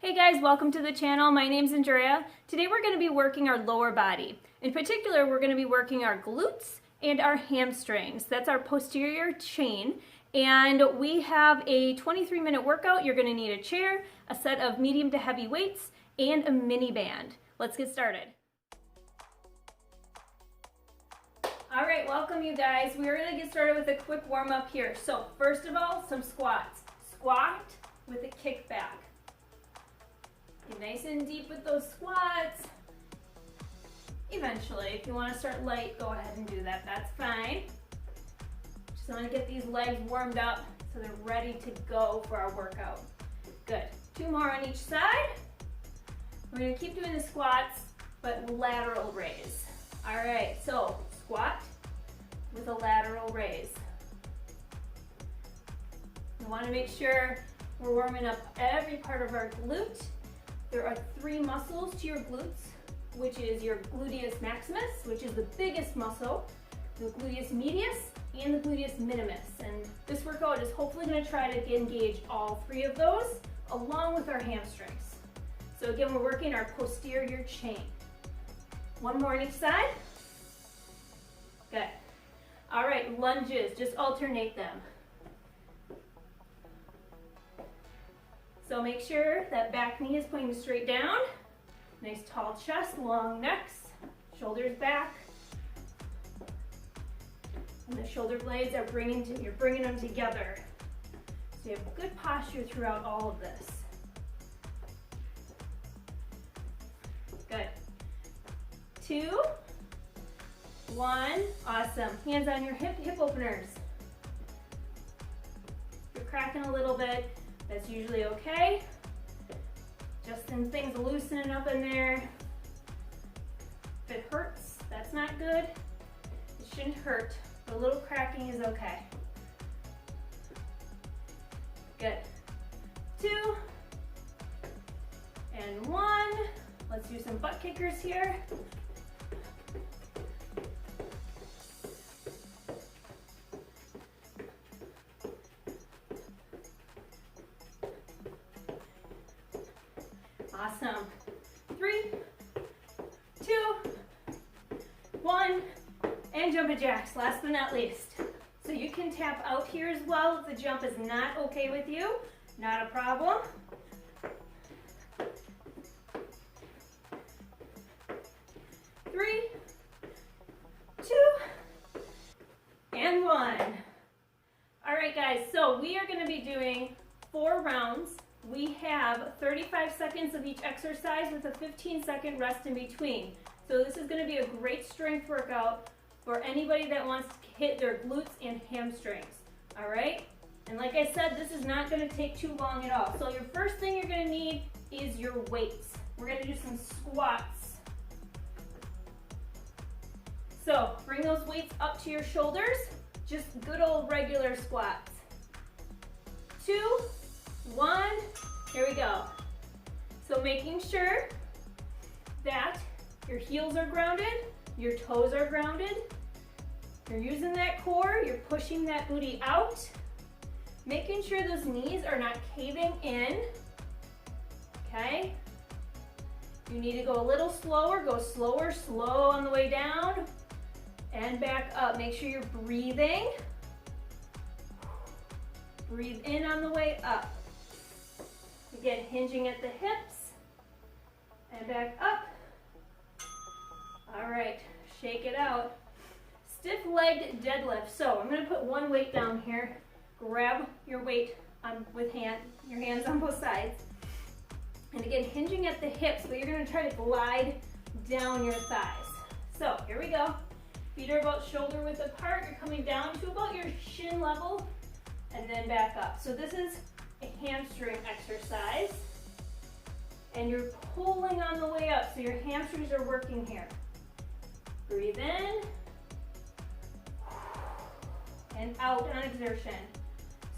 Hey guys, welcome to the channel. My name's Andrea. Today we're going to be working our lower body. In particular, we're going to be working our glutes and our hamstrings. That's our posterior chain. And we have a 23-minute workout. You're going to need a chair, a set of medium to heavy weights, and a mini band. Let's get started. All right, welcome you guys. We're going to get started with a quick warm up here. So first of all, some squats. Squat with a kick back. Get nice and deep with those squats. Eventually, if you want to start light, go ahead and do that. That's fine. Just want to get these legs warmed up so they're ready to go for our workout. Good. 2 more on each side. We're going to keep doing the squats, but lateral raise. All right, so squat with a lateral raise. You want to make sure we're warming up every part of our glute. There are 3 muscles to your glutes, which is your gluteus maximus, which is the biggest muscle, the gluteus medius, and the gluteus minimus. And this workout is hopefully going to try to engage all 3 of those, along with our hamstrings. So again, we're working our posterior chain. 1 more on each side. Good. All right, lunges, just alternate them. So make sure that back knee is pointing straight down. Nice tall chest, long necks, shoulders back. And the shoulder blades are you're bringing them together. So you have good posture throughout all of this. Good. 2, 1, awesome. Hands on your hip openers. You're cracking a little bit. That's usually okay. Just in things loosening up in there. If it hurts, that's not good. It shouldn't hurt, but a little cracking is okay. Good. 2 and 1. Let's do some butt kickers here. Awesome. 3, 2, 1, and jumping jacks, last but not least. So you can tap out here as well if the jump is not okay with you, not a problem. 3, 2, and 1. All right guys, so we are going to be doing 4 rounds. We have 35 seconds of each exercise with a 15-second rest in between. So this is going to be a great strength workout for anybody that wants to hit their glutes and hamstrings. All right? And like I said, this is not going to take too long at all. So your first thing you're going to need is your weights. We're going to do some squats. So bring those weights up to your shoulders. Just good old regular squats. 2, 1, here we go. So making sure that your heels are grounded, your toes are grounded, you're using that core, you're pushing that booty out, making sure those knees are not caving in, okay? You need to go a little slower, go slower, slow on the way down, and back up. Make sure you're breathing. Breathe in on the way up. Again, hinging at the hips and back up. All right, shake it out. Stiff-legged deadlift. So I'm going to put 1 weight down here. Grab your weight with your hands on both sides. And again, hinging at the hips, but you're going to try to glide down your thighs. So here we go. Feet are about shoulder width apart. You're coming down to about your shin level and then back up. So this is a hamstring exercise, and you're pulling on the way up, so your hamstrings are working here. Breathe in and out on exertion.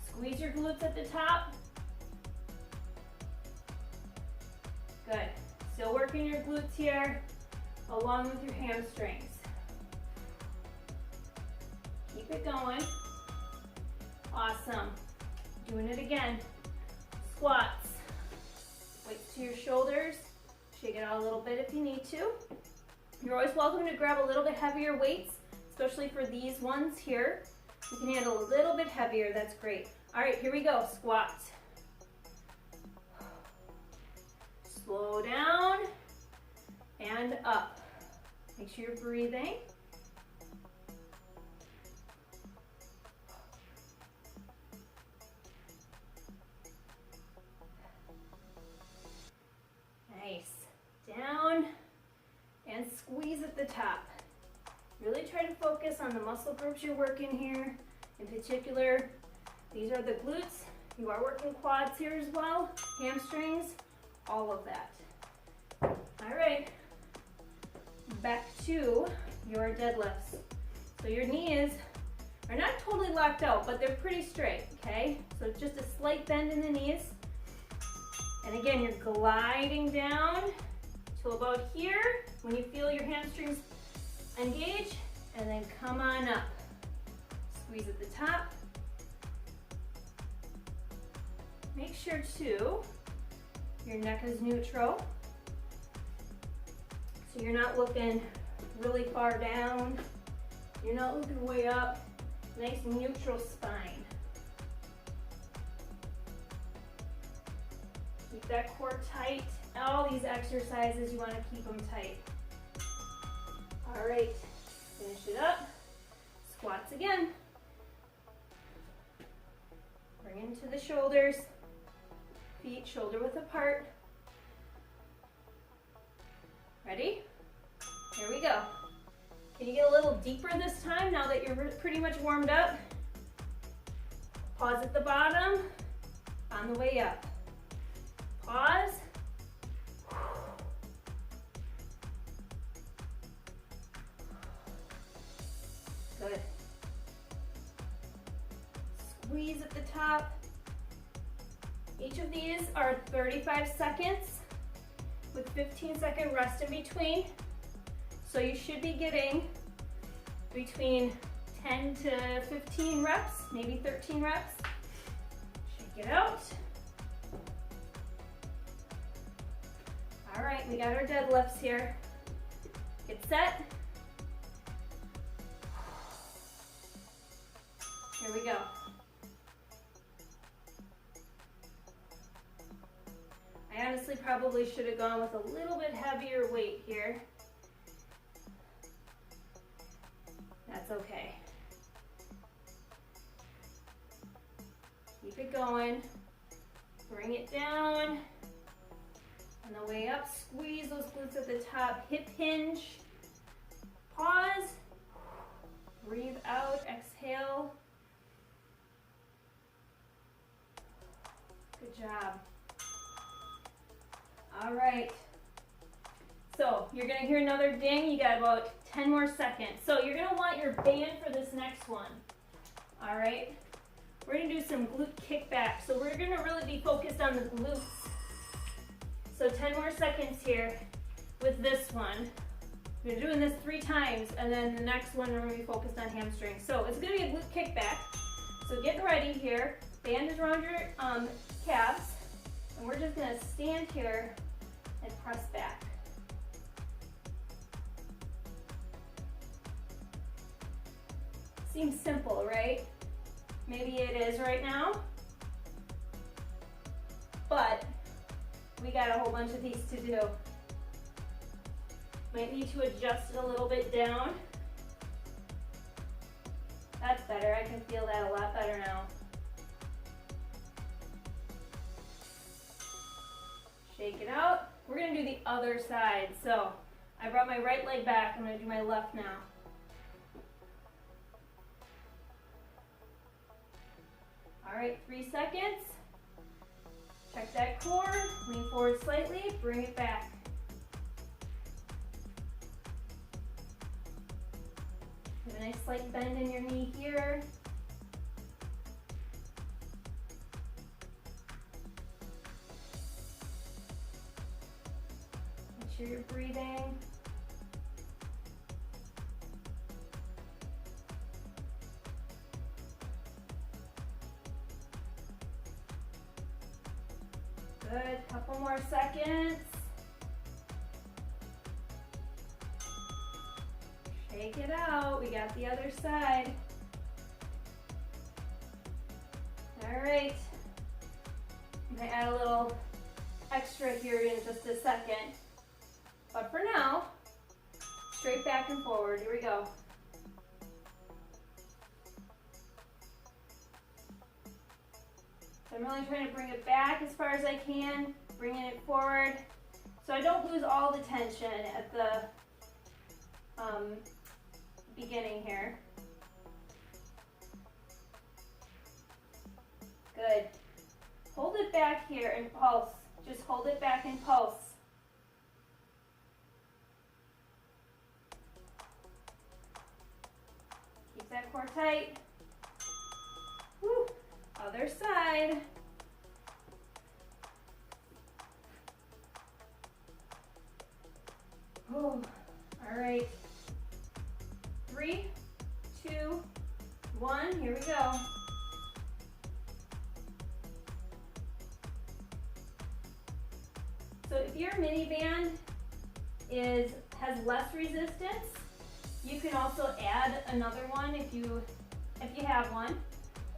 Squeeze your glutes at the top. Good. Still working your glutes here along with your hamstrings. Keep it going. Awesome. Doing it again. Squats. Weights to shoulders. Shake it out a little bit if you need to. You're always welcome to grab a little bit heavier weights, especially for these ones here. You can handle a little bit heavier, that's great. All right, here we go, squats. Slow down and up. Make sure you're breathing. Nice. Down and squeeze at the top. Really try to focus on the muscle groups you're working here. In particular, these are the glutes. You are working quads here as well, hamstrings, all of that. All right, back to your deadlifts. So your knees are not totally locked out, but they're pretty straight, okay? So just a slight bend in the knees. And again, you're gliding down to about here when you feel your hamstrings engage, and then come on up. Squeeze at the top. Make sure too, your neck is neutral. So you're not looking really far down. You're not looking way up. Nice neutral spine. Keep that core tight. All these exercises, you want to keep them tight. All right, finish it up. Squats again. Bring into the shoulders. Feet shoulder width apart. Ready? Here we go. Can you get a little deeper this time now that you're pretty much warmed up? Pause at the bottom, on the way up. Pause. Good. Squeeze at the top. Each of these are 35 seconds with 15-second rest in between. So you should be getting between 10 to 15 reps, maybe 13 reps. Shake it out. All right, we got our deadlifts here. Get set. Here we go. I honestly probably should have gone with a little bit heavier weight here. That's okay. Keep it going. Bring it down. On the way up, squeeze those glutes at the top. Hip hinge. Pause. Breathe out. Exhale. Good job. All right. So you're gonna hear another ding. You got about 10 more seconds. So you're gonna want your band for this next one. All right. We're gonna do some glute kickback. So we're gonna really be focused on the glutes. So 10 more seconds here with this one. We're doing this 3 times, and then the next one we're gonna be focused on hamstrings. So it's gonna be a glute kickback. So get ready here. Band is around your calves, and we're just gonna stand here and press back. Seems simple, right? Maybe it is right now, but we got a whole bunch of these to do. Might need to adjust it a little bit down. That's better. I can feel that a lot better now. Shake it out. We're gonna do the other side. So I brought my right leg back. I'm gonna do my left now. All right, 3 seconds. Check that core, lean forward slightly, bring it back. Have a nice slight bend in your knee here. Make sure you're breathing. Good, couple more seconds. Shake it out, we got the other side. All right, I'm gonna add a little extra here in just a second. But for now, straight back and forward, here we go. So I'm really trying to bring it back as far as I can, bringing it forward, so I don't lose all the tension at the beginning here. Good. Hold it back here and pulse. Just hold it back and pulse. Keep that core tight. Woo. Other side. Oh, all right. 3, 2, 1, here we go. So if your mini band has less resistance, you can also add another one if you have one,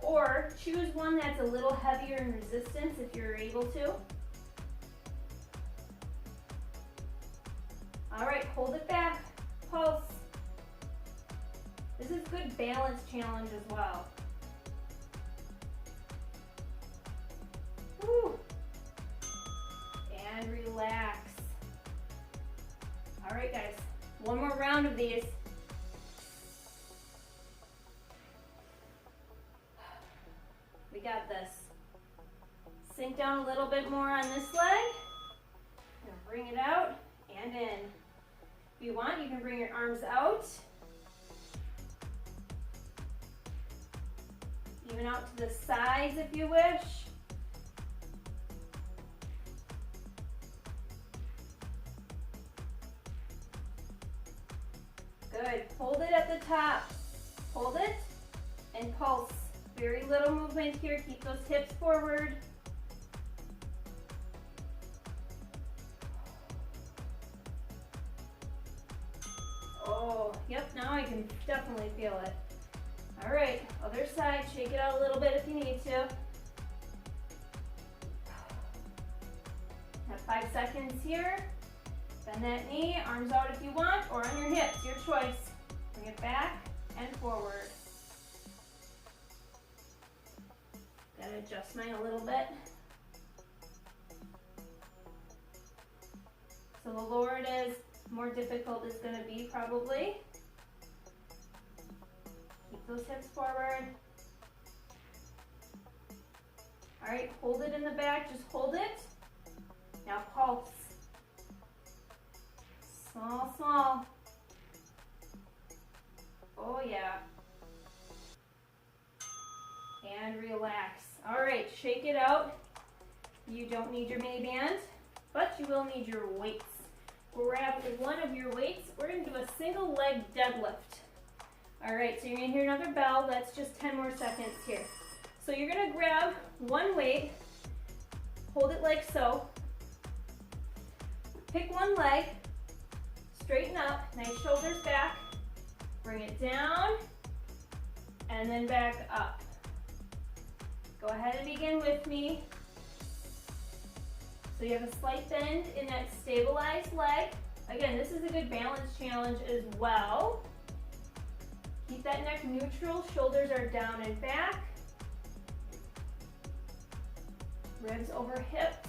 or choose one that's a little heavier in resistance if you're able to. All right, hold it back, pulse. This is good balance challenge as well. Woo. And relax. All right, guys, one more round of these. We got this. Sink down a little bit more on this leg. And bring it out and in. If you want, you can bring your arms out. Even out to the sides if you wish. Good. Hold it at the top. Hold it and pulse. Very little movement here. Keep those hips forward. Oh, yep, now I can definitely feel it. All right, other side. Shake it out a little bit if you need to. Have 5 seconds here. Bend that knee, arms out if you want, or on your hips, your choice. Bring it back and forward. Gotta adjust mine a little bit. So the lower it is, more difficult it's gonna be probably. Keep those hips forward. All right, hold it in the back, just hold it. Now pulse. Small, small. Oh yeah. And relax. All right, shake it out. You don't need your mini band, but you will need your weights. We'll grab one of your weights. We're gonna do a single leg deadlift. All right, so you're gonna hear another bell. That's just 10 more seconds here. So you're gonna grab one weight, hold it like so. Pick one leg, straighten up, nice shoulders back, bring it down, and then back up. Go ahead and begin with me. So you have a slight bend in that stabilized leg. Again, this is a good balance challenge as well. Keep that neck neutral, shoulders are down and back. Ribs over hips.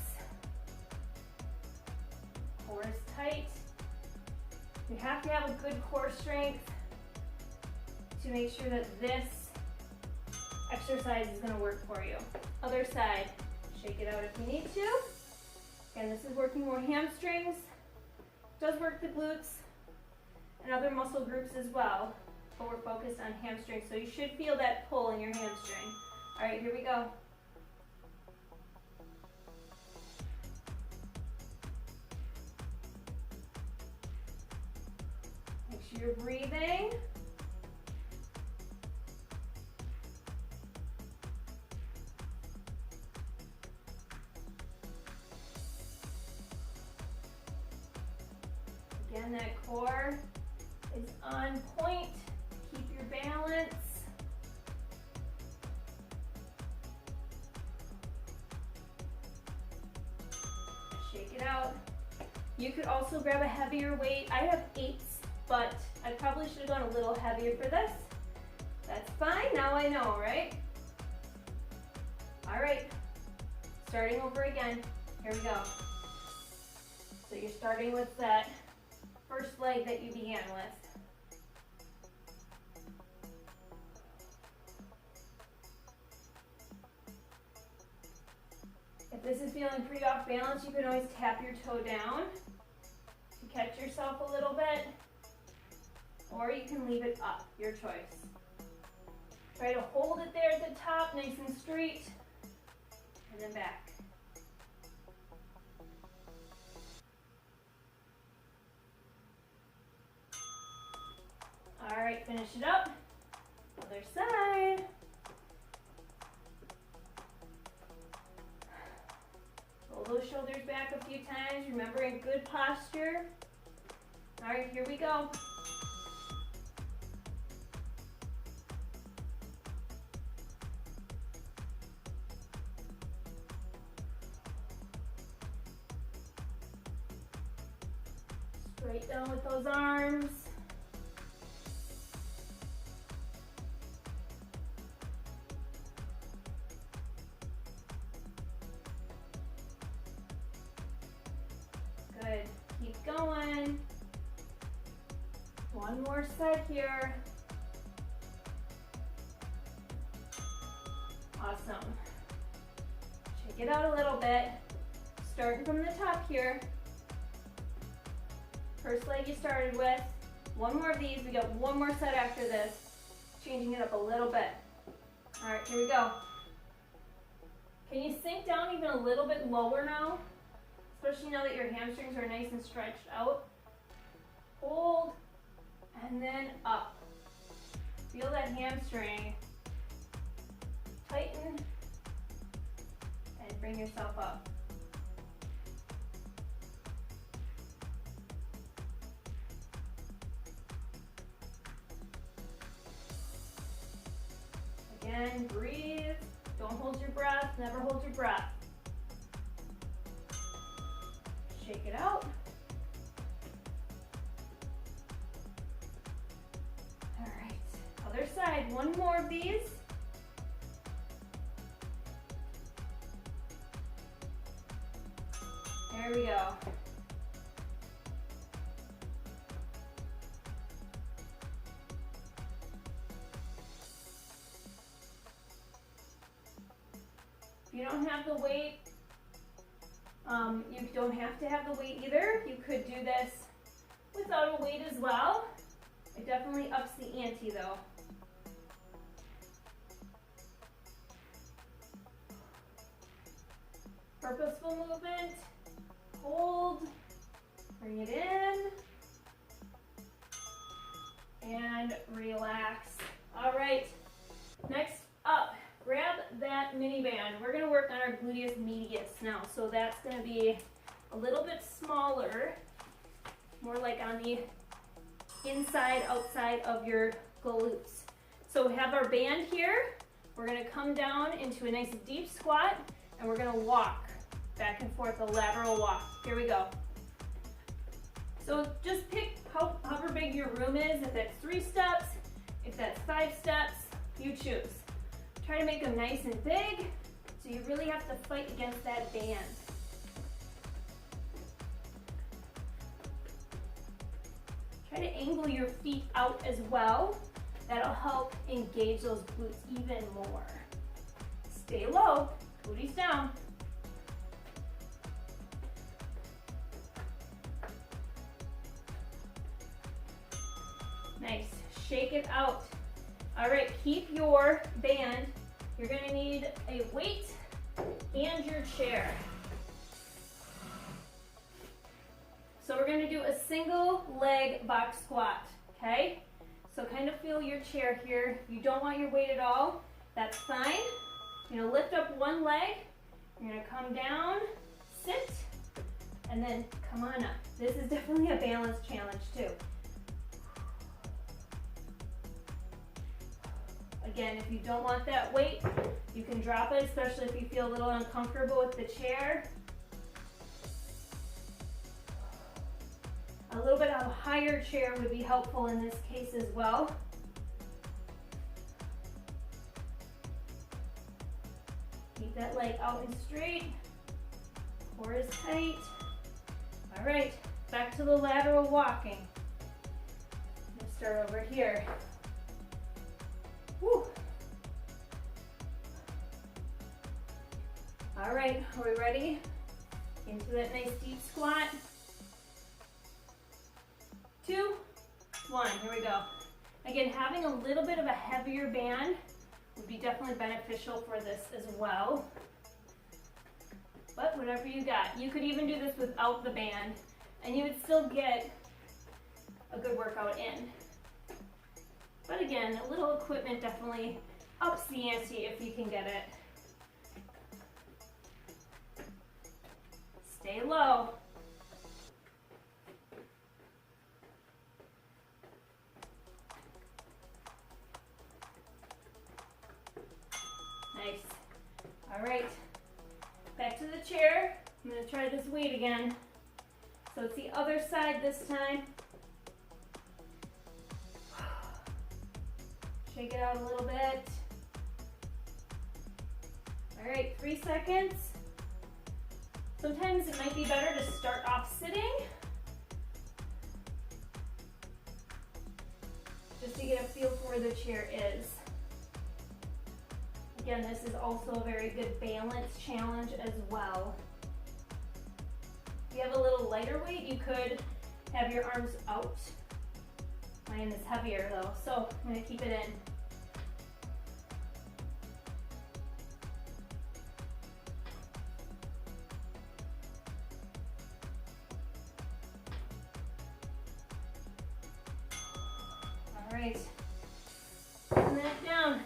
Core is tight. You have to have a good core strength to make sure that this exercise is going to work for you. Other side, shake it out if you need to. Again, this is working more hamstrings. Does work the glutes and other muscle groups as well, but we're focused on hamstrings, so you should feel that pull in your hamstring. All right, here we go. Make sure you're breathing. and that core is on point. Keep your balance. Shake it out. You could also grab a heavier weight. I have 8s, but I probably should have gone a little heavier for this. That's fine, now I know, right? All right, starting over again. Here we go. So you're starting with that first leg that you began with. If this is feeling pretty off balance, you can always tap your toe down to catch yourself a little bit, or you can leave it up, your choice. Try to hold it there at the top, nice and straight, and then back. All right, finish it up. Other side. Roll those shoulders back a few times, remembering good posture. All right, here we go. Straight down with those arms. Good. Keep going. One more set here. Awesome. Shake it out a little bit. Starting from the top here. First leg you started with. One more of these. We got one more set after this. Changing it up a little bit. All right, here we go. Can you sink down even a little bit lower now? Especially now that your hamstrings are nice and stretched out. Hold, and then up. Feel that hamstring. Tighten, and bring yourself up. Again, breathe. Don't hold your breath. Never hold your breath. Shake it out. All right, other side. One more of these. There we go. If you don't have the weight, you don't have to have the weight either. You could do this without a weight as well. It definitely ups the ante though. Purposeful movement. Hold. Bring it in. And relax. All right. Next up. Grab that mini band. We're going to work on our gluteus medius now. So that's going to be a little bit smaller, more like on the inside, outside of your glutes. So we have our band here. We're going to come down into a nice deep squat, and we're going to walk back and forth, a lateral walk. Here we go. So just pick however big your room is. If that's 3 steps, if that's 5 steps, you choose. Try to make them nice and big, so you really have to fight against that band. Try to angle your feet out as well. That'll help engage those glutes even more. Stay low, booties down. Nice, shake it out. All right, keep your band. You're gonna need a weight and your chair. So we're gonna do a single leg box squat, okay? So kind of feel your chair here. You don't want your weight at all, that's fine. You're gonna lift up one leg, you're gonna come down, sit, and then come on up. This is definitely a balance challenge too. Again, if you don't want that weight, you can drop it, especially if you feel a little uncomfortable with the chair. A little bit of a higher chair would be helpful in this case as well. Keep that leg out and straight. Core is tight. All right, back to the lateral walking. Let's start over here. Woo. All right, are we ready? Into that nice deep squat. 2, 1, here we go. Again, having a little bit of a heavier band would be definitely beneficial for this as well. But whatever you got. You could even do this without the band, and you would still get a good workout in. But again, a little equipment definitely ups the ante if you can get it. Stay low. Nice. All right, back to the chair. I'm gonna try this weight again. So it's the other side this time. Shake it out a little bit. All right, 3 seconds. Sometimes it might be better to start off sitting, just to get a feel for where the chair is. Again, this is also a very good balance challenge as well. If you have a little lighter weight, you could have your arms out. Mine is heavier though, so I'm going to keep it in. All right, bring that down.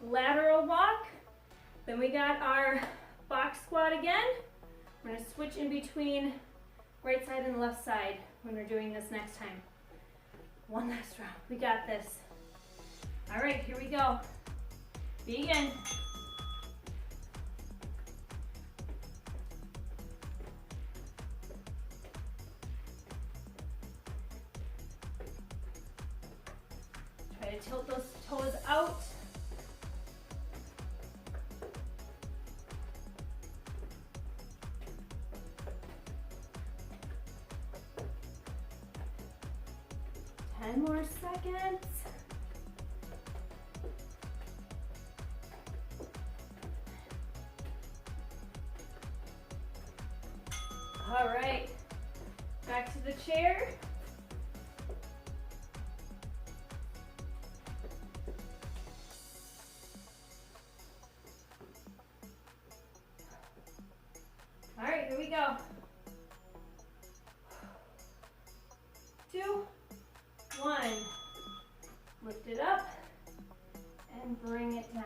Lateral walk. Then we got our box squat again. We're going to switch in between right side and left side when we're doing this next time. One last round. We got this. All right, here we go. Begin. Try to tilt those toes out. More seconds. All right, back to the chair. All right, here we go. 2, 1, lift it up and bring it down.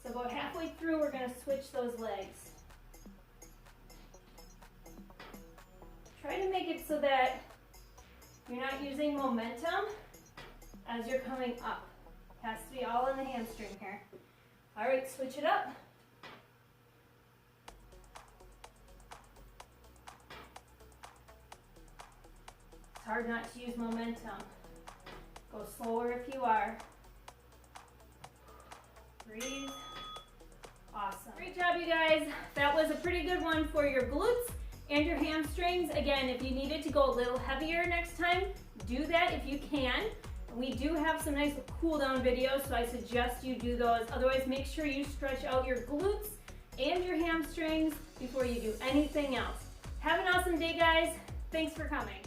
So about halfway through, we're going to switch those legs. Try to make it so that you're not using momentum as you're coming up. It has to be all in the hamstring here. All right, switch it up. It's hard not to use momentum. Go slower if you are. Breathe. Awesome. Great job, you guys. That was a pretty good one for your glutes and your hamstrings. Again, if you needed to go a little heavier next time, do that if you can. We do have some nice cool down videos, so I suggest you do those. Otherwise, make sure you stretch out your glutes and your hamstrings before you do anything else. Have an awesome day, guys. Thanks for coming.